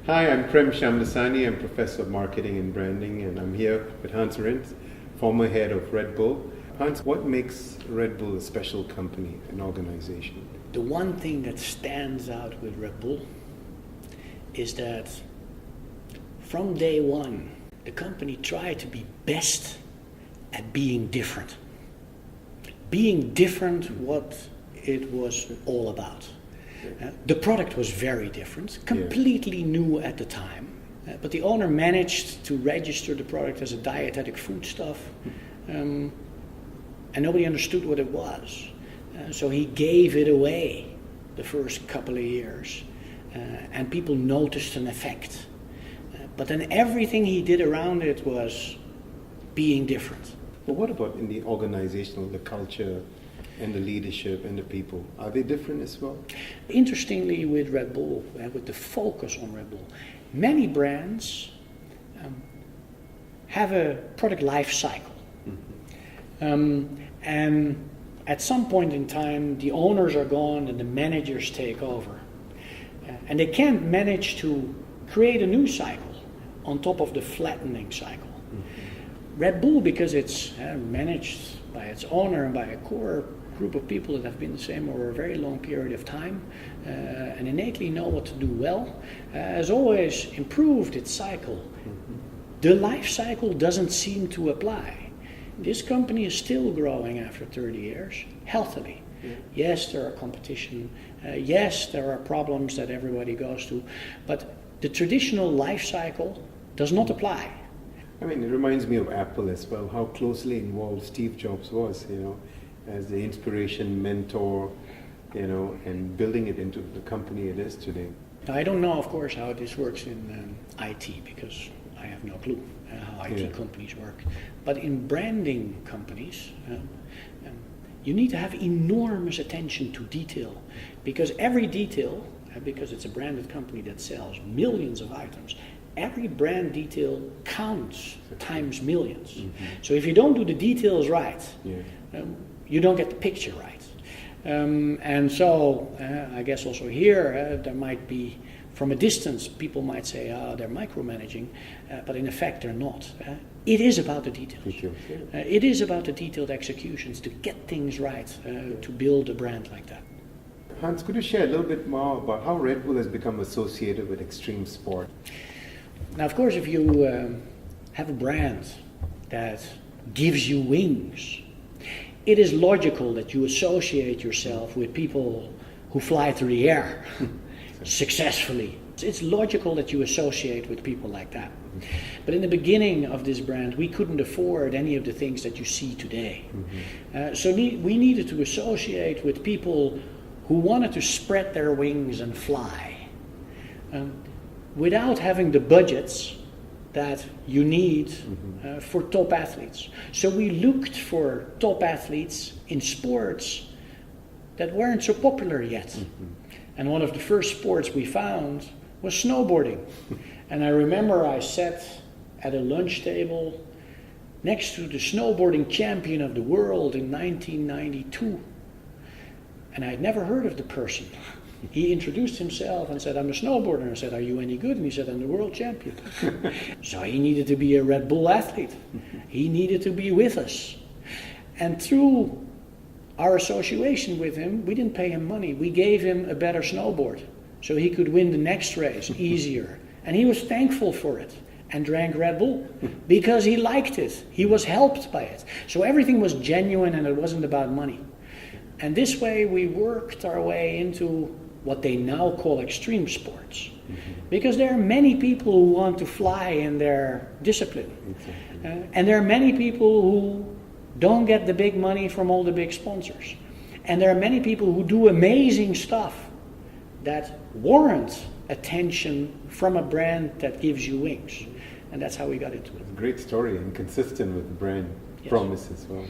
Hi, I'm Prem Shamdasani. I'm Professor of Marketing and Branding, and I'm here with Hans Vriens, former head of Red Bull. Hans, what makes Red Bull a special company, an organization? The one thing that stands out with Red Bull is that from day one, the company tried to be best at being different. Being different, what it was all about. The product was very different, completely new at the time, but the owner managed to register the product as a dietetic foodstuff, and nobody understood what it was. So he gave it away the first couple of years, and people noticed an effect. But then everything he did around it was being different. But what about in the organizational, the culture, and the leadership and the people? Are they different as well? Interestingly, with Red Bull, with the focus on Red Bull, many brands have a product life cycle. And at some point in time, the owners are gone and the managers take over. And they can't manage to create a new cycle on top of the flattening cycle. Red Bull, because it's managed by its owner and by a core group of people that have been the same over a very long period of time and innately know what to do well, has always improved its cycle. The life cycle doesn't seem to apply. This company is still growing after 30 years, healthily. Yes, there are competition. Yes, there are problems that everybody goes to. But the traditional life cycle does not apply. I mean, it reminds me of Apple as well, how closely involved Steve Jobs was, as the inspiration, mentor, and building it into the company it is today. I don't know, of course, how this works in IT, because I have no clue how IT companies work. But in branding companies, you need to have enormous attention to detail, because every detail, because it's a branded company that sells millions of items, every brand detail counts times millions. So if you don't do the details right, you don't get the picture right. And so I guess also here there might be, from a distance, people might say, they're micromanaging, but in effect they're not. It is about the details. It is about the detailed executions to get things right, to build a brand like that. Hans, could you share a little bit more about how Red Bull has become associated with extreme sport? Now, of course, if you have a brand that gives you wings, it is logical that you associate yourself with people who fly through the air successfully. It's logical that you associate with people like that. But in the beginning of this brand, we couldn't afford any of the things that you see today. So we needed to associate with people who wanted to spread their wings and fly, without having the budgets that you need for top athletes. So we looked for top athletes in sports that weren't so popular yet. And one of the first sports we found was snowboarding. And I remember I sat at a lunch table next to the snowboarding champion of the world in 1992. And I'd never heard of the person. He introduced himself and said, I'm a snowboarder. And I said, are you any good? And he said, I'm the world champion. So he needed to be a Red Bull athlete. He needed to be with us. And through our association with him, we didn't pay him money. We gave him a better snowboard so he could win the next race easier. And he was thankful for it and drank Red Bull because he liked it. He was helped by it. So everything was genuine and it wasn't about money. And this way we worked our way into what they now call extreme sports. Because there are many people who want to fly in their discipline. And there are many people who don't get the big money from all the big sponsors. And there are many people who do amazing stuff that warrant attention from a brand that gives you wings. And that's how we got into it. Great story and consistent with the brand promise as well.